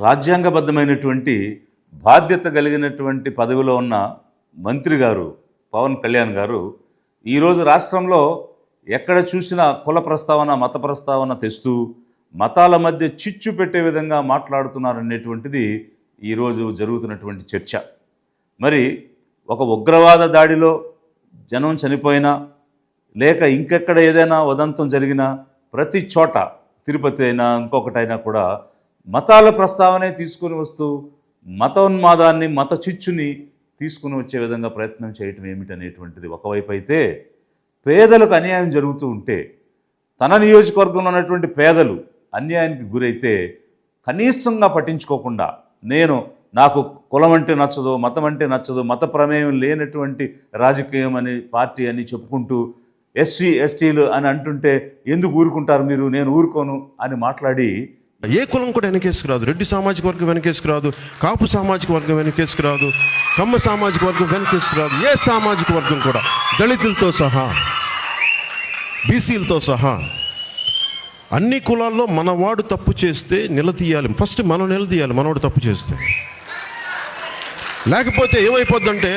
రాజ్యాంగబద్ధమైనటువంటి బాధ్యత కలిగినటువంటి పదవిలో ఉన్న మంత్రి గారు పవన్ కళ్యాణ్ గారు ఈరోజు రాష్ట్రంలో ఎక్కడ చూసినా కుల ప్రస్తావన మత ప్రస్తావన తెస్తూ మతాల మధ్య చిచ్చు పెట్టే విధంగా మాట్లాడుతున్నారనేటువంటిది ఈరోజు జరుగుతున్నటువంటి చర్చ. మరి ఒక ఉగ్రవాద దాడిలో జనం చనిపోయినా లేక ఇంకెక్కడ ఏదైనా ఉదంతం జరిగినా ప్రతి చోట తిరుపతి అయినా ఇంకొకటైనా కూడా మతాల ప్రస్తావనే తీసుకుని వస్తూ మతోన్మాదాన్ని మత చిచ్చుని తీసుకుని వచ్చే విధంగా ప్రయత్నం చేయటం ఏమిటనేటువంటిది ఒకవైపు అయితే, పేదలకు అన్యాయం జరుగుతూ ఉంటే తన నియోజకవర్గంలో ఉన్నటువంటి పేదలు అన్యాయానికి గురైతే కనీసంగా పట్టించుకోకుండా నాకు కులం అంటే నచ్చదు, మతం అంటే నచ్చదు, మత ప్రమేయం లేనటువంటి రాజకీయం అని పార్టీ అని చెప్పుకుంటూ ఎస్సీ ఎస్టీలు అని అంటుంటే ఎందుకు ఊరుకుంటారు మీరు, నేను ఊరుకోను అని మాట్లాడి ఏ కులం కూడా వెనకేసుకురాదు. రెడ్డి సామాజిక వర్గం వెనకేసుకురాదు, కాపు సామాజిక వర్గం వెనకేసుకురాదు, కమ్మ సామాజిక వర్గం వెనకేసుకురాదు. ఏ సామాజిక వర్గం కూడా దళితులతో సహా బీసీలతో సహా అన్ని కులాల్లో మనవాడు తప్పు చేస్తే నిలదీయాలి. ఫస్ట్ మనం నిలదీయాలి మనవాడు తప్పు చేస్తే. లేకపోతే ఏమైపోద్దంటే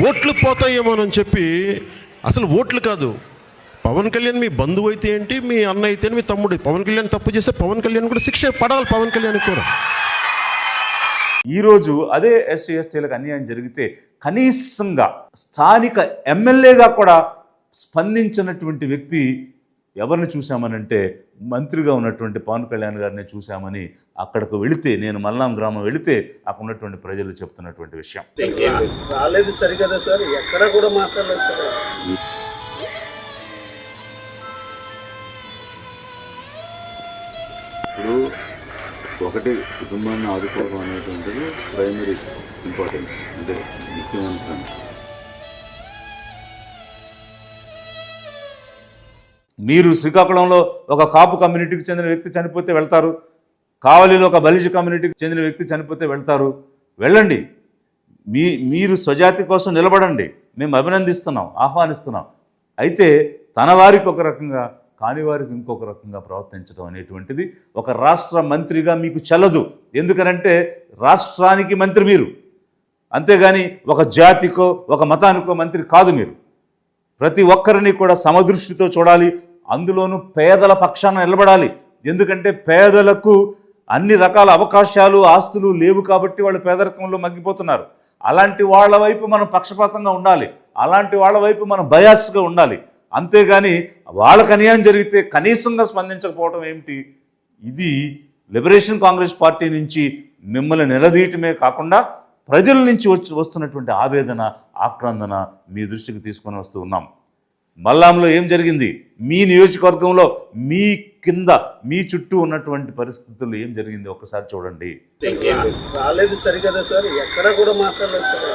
ఓట్లు పోతాయేమోనని చెప్పి, అసలు ఓట్లు కాదు, పవన్ కళ్యాణ్ మీ బంధువు అయితే ఏంటి, మీ అన్న అయితే మీ తమ్ముడు, పవన్ కళ్యాణ్ తప్పు చేస్తే పవన్ కళ్యాణ్ కూడా శిక్ష పడాలి. పవన్ కళ్యాణ్ కూడా ఈరోజు అదే ఎస్సీ ఎస్టీలకు అన్యాయం జరిగితే కనీసంగా స్థానిక ఎమ్మెల్యేగా కూడా స్పందించినటువంటి వ్యక్తి ఎవరిని చూశామనంటే మంత్రిగా ఉన్నటువంటి పవన్ కళ్యాణ్ గారిని చూశామని అక్కడికి వెళితే, నేను మల్లాం గ్రామం వెళితే అక్కడ ఉన్నటువంటి ప్రజలు చెప్తున్నటువంటి విషయం. రాలేదు సరికదా సార్, ఎక్కడ కూడా మాట్లాడలేదు సార్. ఇప్పుడు ఒకటి కుటుంబాన్ని ఆదుకోవడం అనేటువంటిది ప్రైమరీ ఇంపార్టెన్స్, అంటే ముఖ్యమైన. మీరు శ్రీకాకుళంలో ఒక కాపు కమ్యూనిటీకి చెందిన వ్యక్తి చనిపోతే వెళ్తారు, కావలిలో ఒక బలిజ కమ్యూనిటీకి చెందిన వ్యక్తి చనిపోతే వెళ్తారు. వెళ్ళండి, మీరు స్వజాతి కోసం నిలబడండి, మేము అభినందిస్తున్నాం, ఆహ్వానిస్తున్నాం. అయితే తన వారికి ఒక రకంగా కాని వారికి ఇంకొక రకంగా ప్రవర్తించడం అనేటువంటిది ఒక రాష్ట్ర మంత్రిగా మీకు చెల్లదు. ఎందుకనంటే రాష్ట్రానికి మంత్రి మీరు, అంతేగాని ఒక జాతికో ఒక మతానికో మంత్రి కాదు మీరు. ప్రతి ఒక్కరిని కూడా సమదృష్టితో చూడాలి, అందులోనూ పేదల పక్షాన నిలబడాలి. ఎందుకంటే పేదలకు అన్ని రకాల అవకాశాలు ఆస్తులు లేవు కాబట్టి వాళ్ళు పేదరికంలో మగ్గిపోతున్నారు. అలాంటి వాళ్ళ వైపు మనం పక్షపాతంగా ఉండాలి, అలాంటి వాళ్ళ వైపు మనం బయాస్గా ఉండాలి. అంతేగాని వాళ్ళకు అన్యాయం జరిగితే కనీసంగా స్పందించకపోవడం ఏమిటి? ఇది లిబరేషన్ కాంగ్రెస్ పార్టీ నుంచి మిమ్మల్ని నిలదీయటమే కాకుండా ప్రజల నుంచి వస్తున్నటువంటి ఆవేదన, ఆక్రందన మీ దృష్టికి తీసుకొని వస్తూ ఉన్నాం. మల్లాంలో ఏం జరిగింది, మీ నియోజకవర్గంలో మీ కింద మీ చుట్టూ ఉన్నటువంటి పరిస్థితులు ఏం జరిగింది ఒకసారి చూడండి. రాలేదు సరికదా సార్, ఎక్కడ కూడా మాట్లాడలేదు సార్.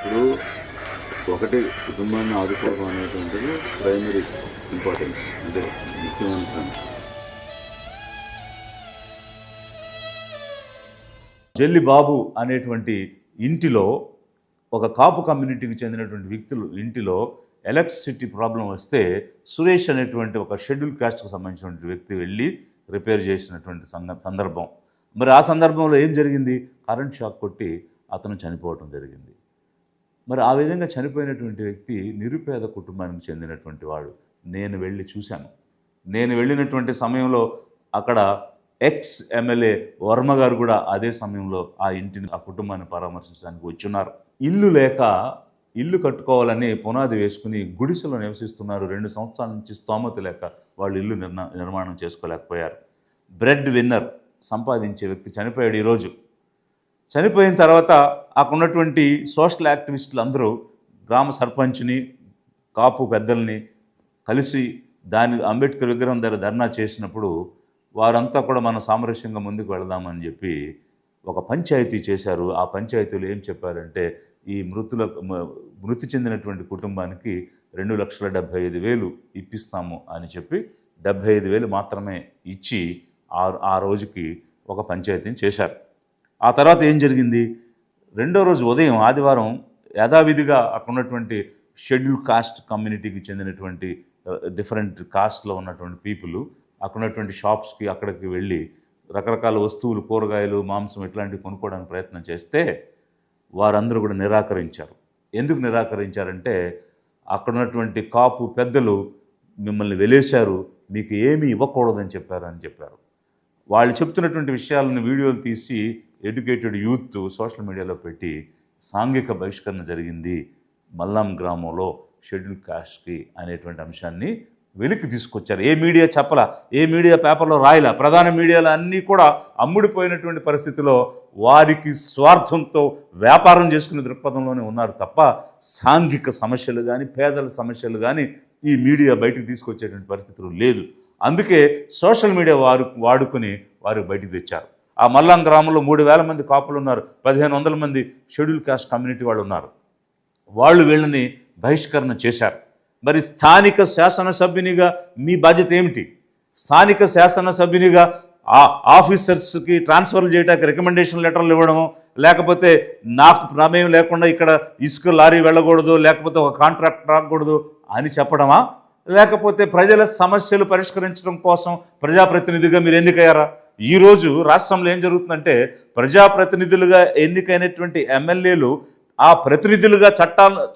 ఇప్పుడు ఒకటి కుటుంబాన్ని ఆదుకోవడం అనేటువంటిది ప్రైమరీ ఇంపార్టెన్స్, అంటే ముఖ్యమైన. జల్లి బాబు అనేటువంటి ఇంటిలో, ఒక కాపు కమ్యూనిటీకి చెందినటువంటి వ్యక్తులు ఇంటిలో ఎలక్ట్రిసిటీ ప్రాబ్లం వస్తే సురేష్ అనేటువంటి ఒక షెడ్యూల్ కాస్ట్కి సంబంధించినటువంటి వ్యక్తి వెళ్ళి రిపేర్ చేసినటువంటి సందర్భం. మరి ఆ సందర్భంలో ఏం జరిగింది, కరెంట్ షాక్ కొట్టి అతను చనిపోవటం జరిగింది. మరి ఆ విధంగా చనిపోయినటువంటి వ్యక్తి నిరుపేద కుటుంబానికి చెందినటువంటి వాడు. నేను వెళ్ళి చూశాను. నేను వెళ్ళినటువంటి సమయంలో అక్కడ ఎక్స్ ఎమ్మెల్యే వర్మ గారు కూడా అదే సమయంలో ఆ ఇంటిని, ఆ కుటుంబాన్ని పరామర్శించడానికి వచ్చున్నారు. ఇల్లు లేక ఇల్లు కట్టుకోవాలని పునాది వేసుకుని గుడిసెలో నివసిస్తున్నారు. 2 సంవత్సరాల నుంచి స్తోమత లేక వాళ్ళు ఇల్లు నిర్మాణం చేసుకోలేకపోయారు. బ్రెడ్ విన్నర్ సంపాదించే వ్యక్తి చనిపోయాడు. ఈరోజు చనిపోయిన తర్వాత అక్కడ ఉన్నటువంటి సోషల్ యాక్టివిస్టులు అందరూ గ్రామ సర్పంచ్ని, కాపు పెద్దల్ని కలిసి అంబేద్కర్ విగ్రహం దగ్గర ధర్నా చేసినప్పుడు వారంతా కూడా మనం సామరస్యంగా ముందుకు వెళదామని చెప్పి ఒక పంచాయతీ చేశారు. ఆ పంచాయతీలో ఏం చెప్పారంటే, ఈ మృతి చెందినటువంటి కుటుంబానికి 2,75,000 ఇప్పిస్తాము అని చెప్పి 75,000 మాత్రమే ఇచ్చి ఆ రోజుకి ఒక పంచాయతీని చేశారు. ఆ తర్వాత ఏం జరిగింది, రెండో రోజు ఉదయం ఆదివారం యథావిధిగా అక్కడ ఉన్నటువంటి షెడ్యూల్ కాస్ట్ కమ్యూనిటీకి చెందినటువంటి డిఫరెంట్ కాస్ట్లో ఉన్నటువంటి పీపుల్ అక్కడ ఉన్నటువంటి షాప్స్కి అక్కడికి వెళ్ళి రకరకాల వస్తువులు, కూరగాయలు, మాంసం ఇట్లాంటివి కొనుక్కోవడానికి ప్రయత్నం చేస్తే వారందరూ కూడా నిరాకరించారు. ఎందుకు నిరాకరించారంటే అక్కడ ఉన్నటువంటి కాపు పెద్దలు మిమ్మల్ని వెలేశారు, మీకు ఏమీ ఇవ్వకూడదని చెప్పారు. వాళ్ళు చెప్తున్నటువంటి విషయాలను వీడియోలు తీసి ఎడ్యుకేటెడ్ యూత్ సోషల్ మీడియాలో పెట్టి సాంఘిక బహిష్కరణ జరిగింది మల్లాం గ్రామంలో షెడ్యూల్ కాస్ట్కి అనేటువంటి అంశాన్ని వెలికి తీసుకొచ్చారు. ఏ మీడియా చెప్పలా, ఏ మీడియా పేపర్లో రాయలా, ప్రధాన మీడియాలో అన్నీ కూడా అమ్ముడిపోయినటువంటి పరిస్థితిలో వారికి స్వార్థంతో వ్యాపారం చేసుకునే దృక్పథంలోనే ఉన్నారు తప్ప సాంఘిక సమస్యలు కానీ పేదల సమస్యలు కానీ ఈ మీడియా బయటకు తీసుకొచ్చేటువంటి పరిస్థితులు లేదు. అందుకే సోషల్ మీడియా వాడుకుని వారు బయటకు తెచ్చారు. ఆ మల్లాం గ్రామంలో 3,000 మంది కాపులు ఉన్నారు, 1,500 మంది షెడ్యూల్ కాస్ట్ కమ్యూనిటీ వాళ్ళు ఉన్నారు. వాళ్ళు వీళ్ళని బహిష్కరణ చేశారు. మరి స్థానిక శాసనసభ్యునిగా మీ బాధ్యత ఏమిటి? స్థానిక శాసనసభ్యునిగా ఆ ఆఫీసర్స్కి ట్రాన్స్ఫర్లు చేయడానికి రికమెండేషన్ లెటర్లు ఇవ్వడము, లేకపోతే నాకు ప్రమేయం లేకుండా ఇక్కడ ఇసుక లారీ వెళ్ళకూడదు, లేకపోతే ఒక కాంట్రాక్ట్ రాకూడదు అని చెప్పడమా? లేకపోతే ప్రజల సమస్యలు పరిష్కరించడం కోసం ప్రజాప్రతినిధిగా మీరు ఎన్నికయ్యారా? ఈరోజు రాష్ట్రంలో ఏం జరుగుతుందంటే ప్రజాప్రతినిధులుగా ఎన్నికైనటువంటి ఎమ్మెల్యేలు ఆ ప్రతినిధులుగా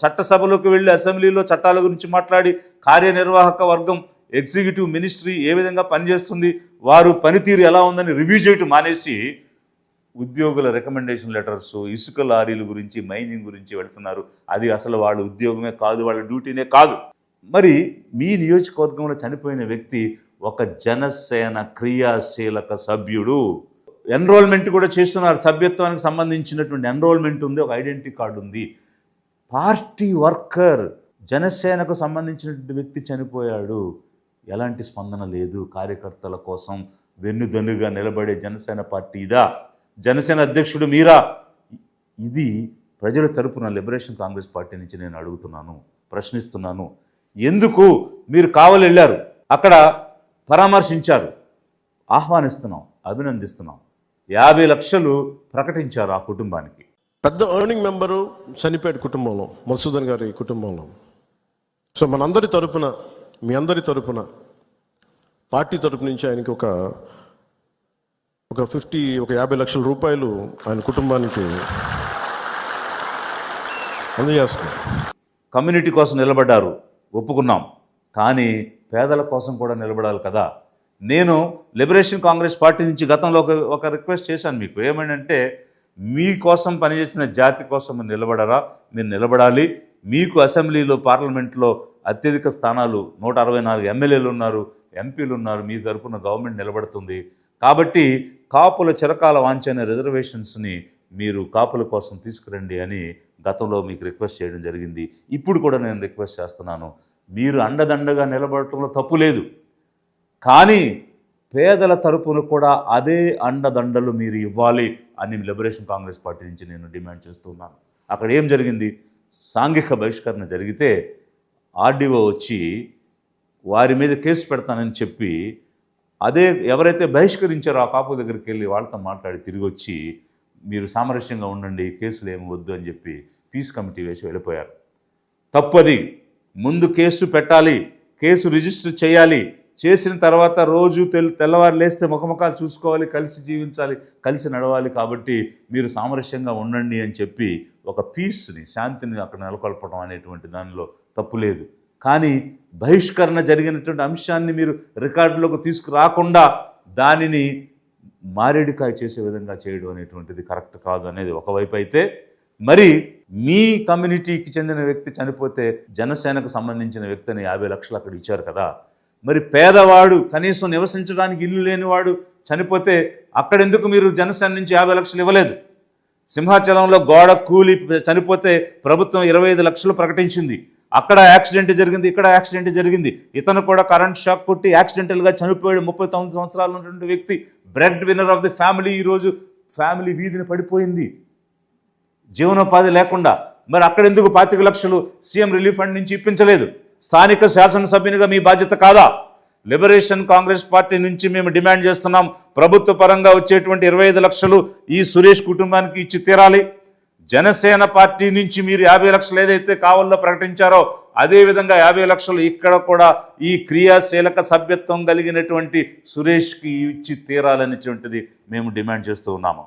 చట్టసభలోకి వెళ్ళి అసెంబ్లీలో చట్టాల గురించి మాట్లాడి కార్యనిర్వాహక వర్గం ఎగ్జిక్యూటివ్ మినిస్ట్రీ ఏ విధంగా పనిచేస్తుంది, వారు పనితీరు ఎలా ఉందని రివ్యూ చేయటం మానేసి ఉద్యోగుల రికమెండేషన్ లెటర్స్, ఇసుక లారీల గురించి, మైనింగ్ గురించి వెళుతున్నారు. అది అసలు వాళ్ళ ఉద్యోగమే కాదు, వాళ్ళ డ్యూటీనే కాదు. మరి మీ నియోజకవర్గంలో చనిపోయిన వ్యక్తి ఒక జనసేన క్రియాశీలక సభ్యుడు. ఎన్రోల్మెంట్ కూడా చేస్తున్నారు, సభ్యత్వానికి సంబంధించినటువంటి ఎన్రోల్మెంట్ ఉంది, ఒక ఐడెంటిటీ కార్డు ఉంది. పార్టీ వర్కర్, జనసేనకు సంబంధించినటువంటి వ్యక్తి చనిపోయాడు, ఎలాంటి స్పందన లేదు. కార్యకర్తల కోసం వెన్నుదన్నుగా నిలబడే జనసేన పార్టీ ఇదా? జనసేన అధ్యక్షుడు మీరా? ఇది ప్రజల తరపున లిబరేషన్ కాంగ్రెస్ పార్టీ నుంచి నేను అడుగుతున్నాను, ప్రశ్నిస్తున్నాను. ఎందుకు మీరు కావలి వెళ్ళారు, అక్కడ పరామర్శించారు, ఆహ్వానిస్తున్నాం, అభినందిస్తున్నాం. 50 లక్షలు ప్రకటించారు ఆ కుటుంబానికి. పెద్ద ఎర్నింగ్ మెంబరు చనిపోయాడు కుటుంబంలో, మధుసూదన్ గారి కుటుంబంలో. సో మనందరి తరపున, మీ అందరి తరపున, పార్టీ తరపు నుంచి ఆయనకి ఒక 50 లక్షల రూపాయలు ఆయన కుటుంబానికి అందజేస్తున్నారు. కమ్యూనిటీ కోసం నిలబడ్డారు, ఒప్పుకున్నాం. కానీ పేదల కోసం కూడా నిలబడాలి కదా. నేను లిబరేషన్ కాంగ్రెస్ పార్టీ నుంచి గతంలో ఒక రిక్వెస్ట్ చేశాను మీకు. ఏమంటే మీకోసం పనిచేసిన జాతి కోసం మీరు నిలబడరా? మీరు నిలబడాలి. మీకు అసెంబ్లీలో, పార్లమెంట్లో అత్యధిక స్థానాలు 164 ఎమ్మెల్యేలు ఉన్నారు, ఎంపీలు ఉన్నారు, మీ తరపున గవర్నమెంట్ నిలబడుతుంది. కాబట్టి కాపుల చిరకాల వాంఛైన రిజర్వేషన్స్ని మీరు కాపుల కోసం తీసుకురండి అని గతంలో మీకు రిక్వెస్ట్ చేయడం జరిగింది. ఇప్పుడు కూడా నేను రిక్వెస్ట్ చేస్తున్నాను, మీరు అండదండగా నిలబడటంలో తప్పు లేదు. కానీ పేదల తరపున కూడా అదే అండదండలు మీరు ఇవ్వాలి అని లిబరేషన్ కాంగ్రెస్ పార్టీ నుంచి నేను డిమాండ్ చేస్తున్నాను. అక్కడ ఏం జరిగింది? సాంఘిక బహిష్కరణ జరిగితే ఆర్డీఓ వచ్చి వారి మీద కేసు పెడతానని చెప్పి, అదే ఎవరైతే బహిష్కరించారో ఆ కాపు దగ్గరికి వెళ్ళి వాళ్ళతో మాట్లాడి తిరిగి వచ్చి మీరు సామరస్యంగా ఉండండి, కేసులు ఏమి వద్దు అని చెప్పి పీస్ కమిటీ వేసి వెళ్ళిపోయారు. తప్పది. ముందు కేసు పెట్టాలి, కేసు రిజిస్టర్ చేయాలి. చేసిన తర్వాత రోజు తెల్లవారు లేస్తే ముఖముఖాలు చూసుకోవాలి, కలిసి జీవించాలి, కలిసి నడవాలి. కాబట్టి మీరు సామరస్యంగా ఉండండి అని చెప్పి ఒక పీస్ని, శాంతిని అక్కడ నెలకొల్పడం అనేటువంటి దానిలో తప్పు లేదు. కానీ బహిష్కరణ జరిగినటువంటి అంశాన్ని మీరు రికార్డులోకి తీసుకురాకుండా దానిని మారేడుకాయ చేసే విధంగా చేయడం అనేటువంటిది కరెక్ట్ కాదు అనేది ఒకవైపు అయితే, మరి మీ కమ్యూనిటీకి చెందిన వ్యక్తి చనిపోతే జనసేనకు సంబంధించిన వ్యక్తిని 50 లక్షలు అక్కడ ఇచ్చారు కదా. మరి పేదవాడు, కనీసం నివసించడానికి ఇల్లు లేనివాడు చనిపోతే అక్కడెందుకు మీరు జనసేన నుంచి 50 లక్షలు ఇవ్వలేదు? సింహాచలంలో గోడ కూలి చనిపోతే ప్రభుత్వం 25 లక్షలు ప్రకటించింది. అక్కడ యాక్సిడెంట్ జరిగింది, ఇక్కడ యాక్సిడెంట్ జరిగింది. ఇతను కూడా కరెంట్ షాక్ కొట్టి యాక్సిడెంటల్గా చనిపోయాడు. 39 సంవత్సరాలు ఉన్నటువంటి వ్యక్తి, bread winner of the family. ఈరోజు ఫ్యామిలీ వీధిని పడిపోయింది, జీవనోపాధి లేకుండా. మరి అక్కడెందుకు 25 లక్షలు సీఎం రిలీఫ్ ఫండ్ నుంచి ఇప్పించలేదు? స్థానిక శాసనసభ్యునిగా మీ బాధ్యత కాదా? లిబరేషన్ కాంగ్రెస్ పార్టీ నుంచి మేము డిమాండ్ చేస్తున్నాం, ప్రభుత్వ పరంగా వచ్చేటువంటి 25 లక్షలు ఈ సురేష్ కుటుంబానికి ఇచ్చి తీరాలి. జనసేన పార్టీ నుంచి మీరు 50 లక్షలు ఏదైతే కావాలో ప్రకటించారో అదే విధంగా 50 లక్షలు ఇక్కడ కూడా ఈ క్రియాశీలక సభ్యత్వం కలిగినటువంటి సురేష్కి ఇచ్చి తీరాలనేటువంటిది మేము డిమాండ్ చేస్తూ ఉన్నాము.